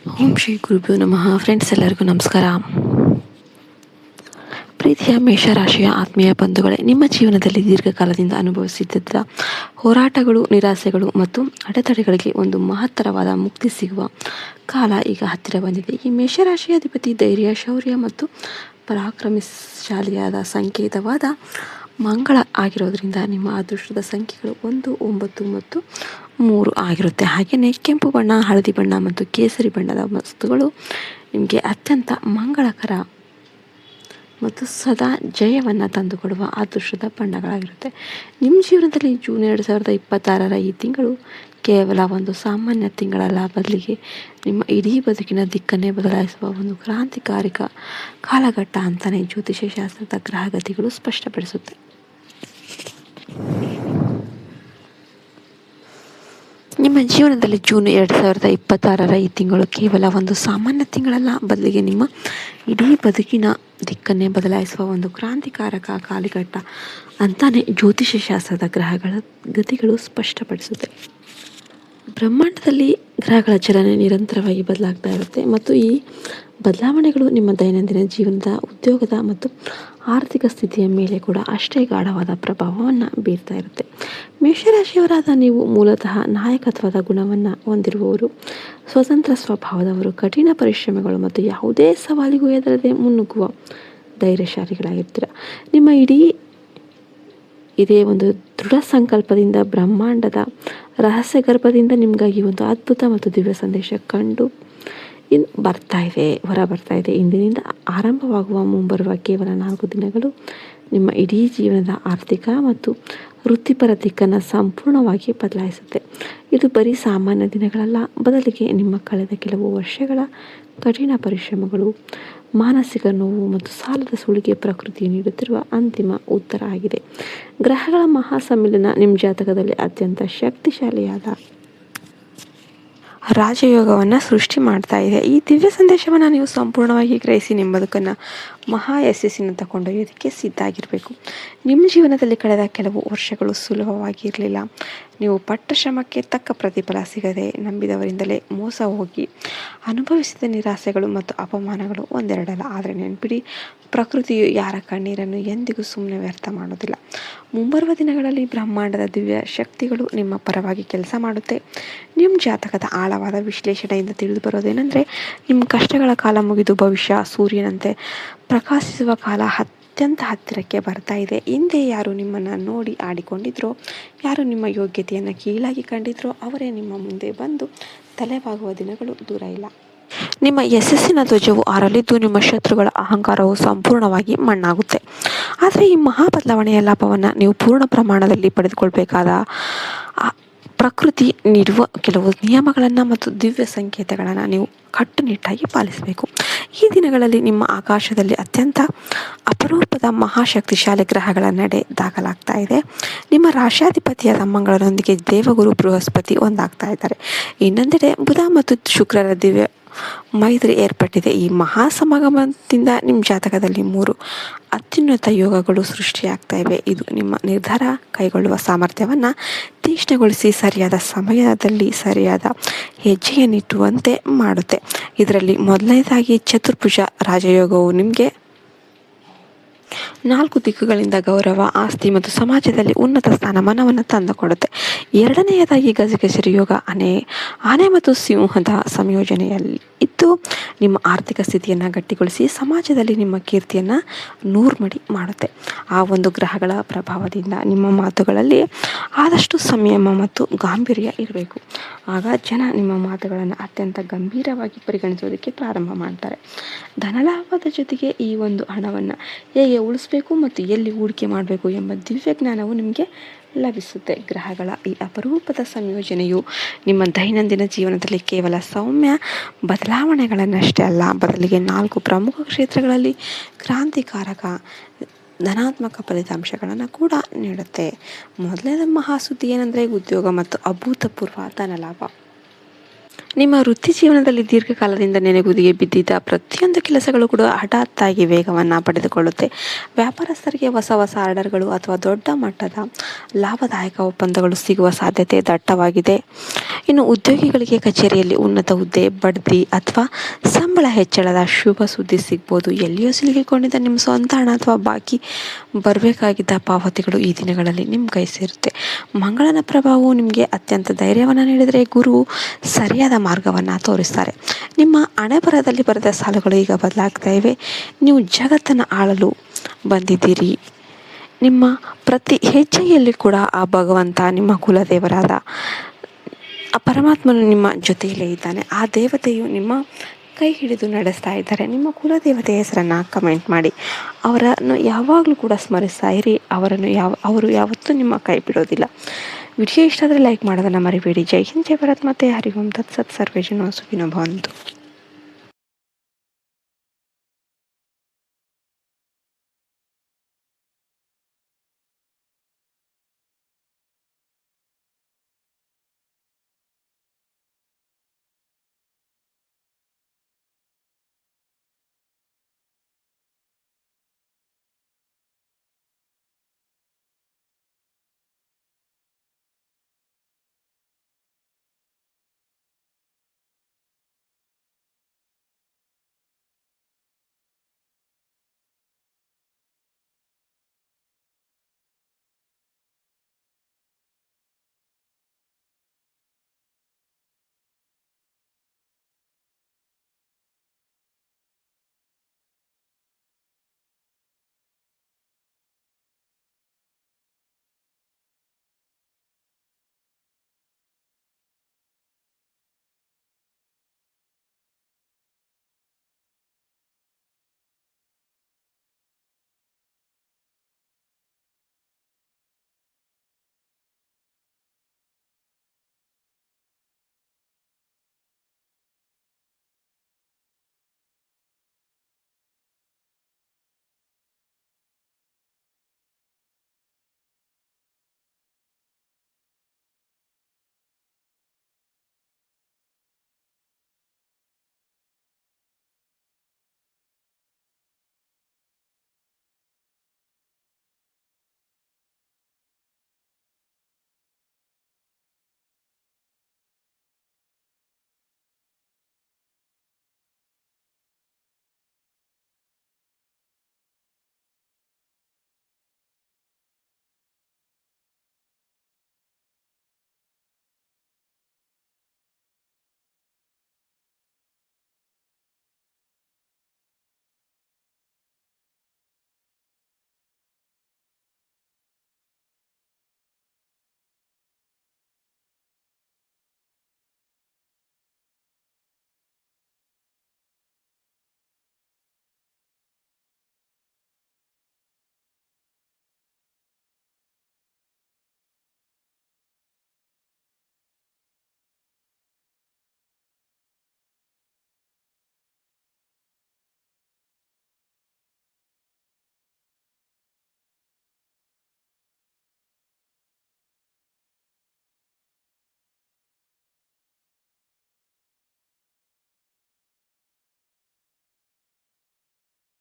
ಓಂ ಶ್ರೀ ಗುರುಭ್ಯೋ ನಮಃ. ಫ್ರೆಂಡ್ಸ್, ಎಲ್ಲರಿಗೂ ನಮಸ್ಕಾರ. ಪ್ರೀತಿಯ ಮೇಷರಾಶಿಯ ಆತ್ಮೀಯ ಬಂಧುಗಳೇ, ನಿಮ್ಮ ಜೀವನದಲ್ಲಿ ದೀರ್ಘಕಾಲದಿಂದ ಅನುಭವಿಸುತ್ತಿದ್ದ ಹೋರಾಟಗಳು, ನಿರಾಸೆಗಳು ಮತ್ತು ಅಡೆತಡೆಗಳಿಗೆ ಒಂದು ಮಹತ್ತರವಾದ ಮುಕ್ತಿ ಸಿಗುವ ಕಾಲ ಈಗ ಹತ್ತಿರ ಬಂದಿದೆ. ಈ ಮೇಷರಾಶಿಯ ಅಧಿಪತಿ ಧೈರ್ಯ, ಶೌರ್ಯ ಮತ್ತು ಪರಾಕ್ರಮಶಾಲಿಯಾದ ಸಂಕೇತವಾದ ಮಂಗಳ ಆಗಿರೋದ್ರಿಂದ ನಿಮ್ಮ ಅದೃಷ್ಟದ ಸಂಖ್ಯೆಗಳು 1, 9 ಮತ್ತು 3 ಆಗಿರುತ್ತೆ. ಹಾಗೆಯೇ ಕೆಂಪು ಬಣ್ಣ, ಹಳದಿ ಬಣ್ಣ ಮತ್ತು ಕೇಸರಿ ಬಣ್ಣದ ವಸ್ತುಗಳು ನಿಮಗೆ ಅತ್ಯಂತ ಮಂಗಳಕರ ಮತ್ತು ಸದಾ ಜಯವನ್ನು ತಂದುಕೊಡುವ ಅದೃಷ್ಟದ ಬಣ್ಣಗಳಾಗಿರುತ್ತೆ. ನಿಮ್ಮ ಜೀವನದಲ್ಲಿ ಜೂನ್ 2026 ಈ ತಿಂಗಳು ಕೇವಲ ಒಂದು ಸಾಮಾನ್ಯ ತಿಂಗಳಲ್ಲ, ಬದಲಿಗೆ ನಿಮ್ಮ ಇಡೀ ಬದುಕಿನ ದಿಕ್ಕನ್ನೇ ಬದಲಾಯಿಸುವ ಒಂದು ಕ್ರಾಂತಿಕಾರಿಕ ಕಾಲಘಟ್ಟ ಅಂತಲೇ ಜ್ಯೋತಿಷ್ಯ ಶಾಸ್ತ್ರದ ಗ್ರಹಗತಿಗಳು ಸ್ಪಷ್ಟಪಡಿಸುತ್ತೆ. ನಿಮ್ಮ ಜೀವನದಲ್ಲಿ ಜೂನ್ 2026 ಈ ತಿಂಗಳು ಕೇವಲ ಒಂದು ಸಾಮಾನ್ಯ ತಿಂಗಳಲ್ಲ, ಬದಲಿಗೆ ನಿಮ್ಮ ಇಡೀ ಬದುಕಿನ ದಿಕ್ಕನ್ನೇ ಬದಲಾಯಿಸುವ ಒಂದು ಕ್ರಾಂತಿಕಾರಕ ಕಾಲಘಟ್ಟ ಅಂತಾನೆ ಜ್ಯೋತಿಷ್ಯ ಶಾಸ್ತ್ರದ ಗ್ರಹಗಳ ಗತಿಗಳು ಸ್ಪಷ್ಟಪಡಿಸುತ್ತೆ. ಬ್ರಹ್ಮಾಂಡದಲ್ಲಿ ಗ್ರಹಗಳ ಚಲನೆ ನಿರಂತರವಾಗಿ ಬದಲಾಗ್ತಾ ಇರುತ್ತೆ ಮತ್ತು ಈ ಬದಲಾವಣೆಗಳು ನಿಮ್ಮ ದೈನಂದಿನ ಜೀವನದ, ಉದ್ಯೋಗದ ಮತ್ತು ಆರ್ಥಿಕ ಸ್ಥಿತಿಯ ಮೇಲೆ ಕೂಡ ಅಷ್ಟೇ ಗಾಢವಾದ ಪ್ರಭಾವವನ್ನು ಬೀರ್ತಾ ಇರುತ್ತೆ. ಮೇಷರಾಶಿಯವರಾದ ನೀವು ಮೂಲತಃ ನಾಯಕತ್ವದ ಗುಣವನ್ನು ಹೊಂದಿರುವವರು, ಸ್ವತಂತ್ರ ಸ್ವಭಾವದವರು, ಕಠಿಣ ಪರಿಶ್ರಮಗಳು ಮತ್ತು ಯಾವುದೇ ಸವಾಲಿಗೂ ಹೆದರದೆ ಮುನ್ನುಗ್ಗುವ ಧೈರ್ಯಶಾಲಿಗಳಾಗಿರ್ತೀರ. ನಿಮ್ಮ ಇದೇ ಒಂದು ದೃಢ ಸಂಕಲ್ಪದಿಂದ ಬ್ರಹ್ಮಾಂಡದ ರಹಸ್ಯ ಗರ್ಭದಿಂದ ನಿಮಗಾಗಿ ಒಂದು ಅದ್ಭುತ ಮತ್ತು ದಿವ್ಯ ಸಂದೇಶ ಹೊರ ಬರ್ತಾ ಇದೆ. ಇಂದಿನಿಂದ ಆರಂಭವಾಗುವ ಮುಂಬರುವ ಕೇವಲ 4 ದಿನಗಳು ನಿಮ್ಮ ಇಡೀ ಜೀವನದ ಆರ್ಥಿಕ ಮತ್ತು ವೃತ್ತಿಪರ ದಿಕ್ಕನ್ನು ಸಂಪೂರ್ಣವಾಗಿ ಬದಲಾಯಿಸುತ್ತೆ. ಇದು ಬರೀ ಸಾಮಾನ್ಯ ದಿನಗಳಲ್ಲ, ಬದಲಿಗೆ ನಿಮ್ಮ ಕಳೆದ ಕೆಲವು ವರ್ಷಗಳ ಕಠಿಣ ಪರಿಶ್ರಮಗಳು, ಮಾನಸಿಕ ನೋವು ಮತ್ತು ಸಾಲದ ಸುಳಿಗೆ ಪ್ರಕೃತಿ ನೀಡುತ್ತಿರುವ ಅಂತಿಮ ಉತ್ತರ ಆಗಿದೆ. ಗ್ರಹಗಳ ಮಹಾ ಸಮ್ಮಿಲನ ನಿಮ್ಮ ಜಾತಕದಲ್ಲಿ ಅತ್ಯಂತ ಶಕ್ತಿಶಾಲಿಯಾದ ರಾಜಯೋಗವನ್ನು ಸೃಷ್ಟಿ ಮಾಡ್ತಾ ಇದೆ. ಈ ದಿವ್ಯ ಸಂದೇಶವನ್ನು ನೀವು ಸಂಪೂರ್ಣವಾಗಿ ಗ್ರಹಿಸಿ ನಿಮ್ಮ ಬದುಕನ್ನು ಮಹಾ ಯಶಸ್ಸಿನಂತ ಕೊಂಡೊಯ್ಯೋದಕ್ಕೆ ಸಿದ್ಧ ಆಗಿರಬೇಕು. ನಿಮ್ಮ ಜೀವನದಲ್ಲಿ ಕಳೆದ ಕೆಲವು ವರ್ಷಗಳು ಸುಲಭವಾಗಿರಲಿಲ್ಲ. ನೀವು ಪಟ್ಟ ಶ್ರಮಕ್ಕೆ ತಕ್ಕ ಪ್ರತಿಫಲ ಸಿಗದೆ ನಂಬಿದವರಿಂದಲೇ ಮೋಸ ಹೋಗಿ ಅನುಭವಿಸಿದ ನಿರಾಸೆಗಳು ಮತ್ತು ಅಪಮಾನಗಳು ಒಂದೆರಡಲ್ಲ. ಆದರೆ ನೆನಪಿಡಿ, ಪ್ರಕೃತಿಯು ಯಾರ ಕಣ್ಣೀರನ್ನು ಎಂದಿಗೂ ಸುಮ್ಮನೆ ವ್ಯರ್ಥ ಮಾಡೋದಿಲ್ಲ. ಮುಂಬರುವ ದಿನಗಳಲ್ಲಿ ಬ್ರಹ್ಮಾಂಡದ ದಿವ್ಯ ಶಕ್ತಿಗಳು ನಿಮ್ಮ ಪರವಾಗಿ ಕೆಲಸ ಮಾಡುತ್ತೆ. ನಿಮ್ಮ ಜಾತಕದ ಆಳವಾದ ವಿಶ್ಲೇಷಣೆಯಿಂದ ತಿಳಿದು ಬರೋದೇನೆಂದರೆ, ನಿಮ್ಮ ಕಷ್ಟಗಳ ಕಾಲ ಮುಗಿದು ಭವಿಷ್ಯ ಸೂರ್ಯನಂತೆ ಪ್ರಕಾಶಿಸುವ ಕಾಲ ಅತ್ಯಂತ ಹತ್ತಿರಕ್ಕೆ ಬರ್ತಾ ಇದೆ. ಹಿಂದೆ ಯಾರು ನಿಮ್ಮನ್ನು ನೋಡಿ ಆಡಿಕೊಂಡಿದ್ರೋ, ಯಾರು ನಿಮ್ಮ ಯೋಗ್ಯತೆಯನ್ನು ಕೀಳಾಗಿ ಕಂಡಿದ್ರೋ, ಅವರೇ ನಿಮ್ಮ ಮುಂದೆ ಬಂದು ತಲೆಬಾಗುವ ದಿನಗಳು ದೂರ ಇಲ್ಲ. ನಿಮ್ಮ ಯಶಸ್ಸಿನ ಧ್ವಜವು ಹಾರಲಿದ್ದು ನಿಮ್ಮ ಶತ್ರುಗಳ ಅಹಂಕಾರವು ಸಂಪೂರ್ಣವಾಗಿ ಮಣ್ಣಾಗುತ್ತೆ. ಆದರೆ ಈ ಮಹಾ ಬದಲಾವಣೆಯ ಲಾಭವನ್ನು ನೀವು ಪೂರ್ಣ ಪ್ರಮಾಣದಲ್ಲಿ ಪಡೆದುಕೊಳ್ಬೇಕಾದ ಪ್ರಕೃತಿ ನೀಡುವ ಕೆಲವು ನಿಯಮಗಳನ್ನು ಮತ್ತು ದಿವ್ಯ ಸಂಕೇತಗಳನ್ನು ನೀವು ಕಟ್ಟುನಿಟ್ಟಾಗಿ ಪಾಲಿಸಬೇಕು. ಈ ದಿನಗಳಲ್ಲಿ ನಿಮ್ಮ ಆಕಾಶದಲ್ಲಿ ಅತ್ಯಂತ ಅಪರೂಪದ ಮಹಾಶಕ್ತಿಶಾಲಿ ಗ್ರಹಗಳ ನಡೆ ದಾಖಲಾಗ್ತಾ ಇದೆ. ನಿಮ್ಮ ರಾಶ್ಯಾಧಿಪತಿಯಾದ ಮಂಗಳರೊಂದಿಗೆ ದೇವಗುರು ಬೃಹಸ್ಪತಿ ಒಂದಾಗ್ತಾ ಇದ್ದಾರೆ. ಇನ್ನೊಂದೆಡೆ ಬುಧ ಮತ್ತು ಶುಕ್ರರ ದಿವ್ಯ ಮೈತ್ರಿ ಏರ್ಪಟ್ಟಿದೆ. ಈ ಮಹಾ ಸಮಾಗಮದಿಂದ ನಿಮ್ಮ ಜಾತಕದಲ್ಲಿ 3 ಅತ್ಯುನ್ನತ ಯೋಗಗಳು ಸೃಷ್ಟಿಯಾಗ್ತಾ ಇವೆ. ಇದು ನಿಮ್ಮ ನಿರ್ಧಾರ ಕೈಗೊಳ್ಳುವ ಸಾಮರ್ಥ್ಯವನ್ನು ತೀಕ್ಷ್ಣಗೊಳಿಸಿ ಸರಿಯಾದ ಸಮಯದಲ್ಲಿ ಸರಿಯಾದ ಹೆಜ್ಜೆಯನ್ನಿಟ್ಟುವಂತೆ ಮಾಡುತ್ತೆ. ಇದರಲ್ಲಿ ಮೊದಲನೇದಾಗಿ ಚತುರ್ಭುಜ ರಾಜಯೋಗವು ನಿಮಗೆ 4 ದಿಕ್ಕುಗಳಿಂದ ಗೌರವ, ಆಸ್ತಿ ಮತ್ತು ಸಮಾಜದಲ್ಲಿ ಉನ್ನತ ಸ್ಥಾನಮಾನವನ್ನು ತಂದುಕೊಡುತ್ತೆ. ಎರಡನೆಯದಾಗಿ ಗಜಕೇಸರಿ ಯೋಗ ಆನೆ ಮತ್ತು ಸಿಂಹದ ಸಂಯೋಜನೆಯಲ್ಲಿ ಇದ್ದು ನಿಮ್ಮ ಆರ್ಥಿಕ ಸ್ಥಿತಿಯನ್ನು ಗಟ್ಟಿಗೊಳಿಸಿ ಸಮಾಜದಲ್ಲಿ ನಿಮ್ಮ ಕೀರ್ತಿಯನ್ನು 100 ಮಡಿ ಮಾಡುತ್ತೆ. ಆ ಒಂದು ಗ್ರಹಗಳ ಪ್ರಭಾವದಿಂದ ನಿಮ್ಮ ಮಾತುಗಳಲ್ಲಿ ಆದಷ್ಟು ಸಂಯಮ ಮತ್ತು ಗಾಂಭೀರ್ಯ ಇರಬೇಕು. ಆಗ ಜನ ನಿಮ್ಮ ಮಾತುಗಳನ್ನು ಅತ್ಯಂತ ಗಂಭೀರವಾಗಿ ಪರಿಗಣಿಸೋದಕ್ಕೆ ಪ್ರಾರಂಭ ಮಾಡ್ತಾರೆ. ಧನಲಾಭದ ಜೊತೆಗೆ ಈ ಒಂದು ಹಣವನ್ನು ಹೇಗೆ ಉಳಿಸಬೇಕು ಮತ್ತು ಎಲ್ಲಿ ಹೂಡಿಕೆ ಮಾಡಬೇಕು ಎಂಬ ದಿವ್ಯ ಜ್ಞಾನವು ನಿಮಗೆ ಲಭಿಸುತ್ತೆ. ಗ್ರಹಗಳ ಈ ಅಪರೂಪದ ಸಂಯೋಜನೆಯು ನಿಮ್ಮ ದೈನಂದಿನ ಜೀವನದಲ್ಲಿ ಕೇವಲ ಸೌಮ್ಯ ಬದಲಾವಣೆಗಳನ್ನಷ್ಟೇ ಅಲ್ಲ, ಬದಲಿಗೆ 4 ಪ್ರಮುಖ ಕ್ಷೇತ್ರಗಳಲ್ಲಿ ಕ್ರಾಂತಿಕಾರಕ ಧನಾತ್ಮಕ ಫಲಿತಾಂಶಗಳನ್ನು ಕೂಡ ನೀಡುತ್ತೆ. ಮೊದಲನೇ ಮಹಾಸುದ್ದಿ ಏನಂದರೆ ಉದ್ಯೋಗ ಮತ್ತು ಅಭೂತಪೂರ್ವ ಧನಲಾಭ. ನಿಮ್ಮ ವೃತ್ತಿ ಜೀವನದಲ್ಲಿ ದೀರ್ಘಕಾಲದಿಂದ ನೆನೆಗುದಿಗೆ ಬಿದ್ದಿದ್ದ ಪ್ರತಿಯೊಂದು ಕೆಲಸಗಳು ಕೂಡ ಹಠಾತ್ತಾಗಿ ವೇಗವನ್ನು ಪಡೆದುಕೊಳ್ಳುತ್ತೆ. ವ್ಯಾಪಾರಸ್ಥರಿಗೆ ಹೊಸ ಹೊಸ ಆರ್ಡರ್ಗಳು ಅಥವಾ ದೊಡ್ಡ ಮಟ್ಟದ ಲಾಭದಾಯಕ ಒಪ್ಪಂದಗಳು ಸಿಗುವ ಸಾಧ್ಯತೆ ದಟ್ಟವಾಗಿದೆ. ಇನ್ನು ಉದ್ಯೋಗಿಗಳಿಗೆ ಕಚೇರಿಯಲ್ಲಿ ಉನ್ನತ ಹುದ್ದೆ, ಬಡ್ತಿ ಅಥವಾ ಸಂಬಳ ಹೆಚ್ಚಳದ ಶುಭ ಸುದ್ದಿ ಸಿಗ್ಬೋದು. ಎಲ್ಲಿಯೋ ಸಿಲುಕಿಕೊಂಡಿದ್ದ ನಿಮ್ಮ ಸ್ವಂತ ಹಣ ಅಥವಾ ಬಾಕಿ ಬರಬೇಕಾಗಿದ್ದ ಪಾವತಿಗಳು ಈ ದಿನಗಳಲ್ಲಿ ನಿಮ್ಮ ಕೈ ಸೇರುತ್ತೆ. ಮಂಗಳನ ಪ್ರಭಾವವು ನಿಮಗೆ ಅತ್ಯಂತ ಧೈರ್ಯವನ್ನು ನೀಡಿದರೆ, ಗುರು ಸರಿಯಾದ ಮಾರ್ಗವನ್ನು ತೋರಿಸ್ತಾರೆ. ನಿಮ್ಮ ಹಣೆಬರಹದಲ್ಲಿ ಬರೆದ ಸಾಲುಗಳು ಈಗ ಬದಲಾಗ್ತಾ ಇವೆ. ನೀವು ಜಗತ್ತನ್ನು ಆಳಲು ಬಂದಿದ್ದೀರಿ. ನಿಮ್ಮ ಪ್ರತಿ ಹೆಜ್ಜೆಯಲ್ಲಿ ಕೂಡ ಆ ಭಗವಂತ, ನಿಮ್ಮ ಕುಲದೇವರಾದ ಆ ಪರಮಾತ್ಮನು ನಿಮ್ಮ ಜೊತೆಯಲ್ಲೇ ಇದ್ದಾನೆ. ಆ ದೇವತೆಯು ನಿಮ್ಮ ಕೈ ಹಿಡಿದು ನಡೆಸ್ತಾ ಇದ್ದಾರೆ. ನಿಮ್ಮ ಕುಲದೇವತೆಯ ಹೆಸರನ್ನು ಕಮೆಂಟ್ ಮಾಡಿ. ಅವರನ್ನು ಯಾವಾಗಲೂ ಕೂಡ ಸ್ಮರಿಸ್ತಾ ಇರಿ. ಅವರು ಯಾವತ್ತೂ ನಿಮ್ಮ ಕೈ ಬಿಡೋದಿಲ್ಲ. ವಿಡಿಯೋ ಇಷ್ಟ ಆದರೆ ಲೈಕ್ ಮಾಡೋದನ್ನು ಮರಿಬೇಡಿ. ಜೈ ಹಿಂದ್, ಜೈ ಭಾರತ್, ಮತ್ತೆ ಹರಿ ಓಂ ತತ್ಸತ್. ಸರ್ವೇ ಜನ ಸುಖಿನೋ ಭವಂತು.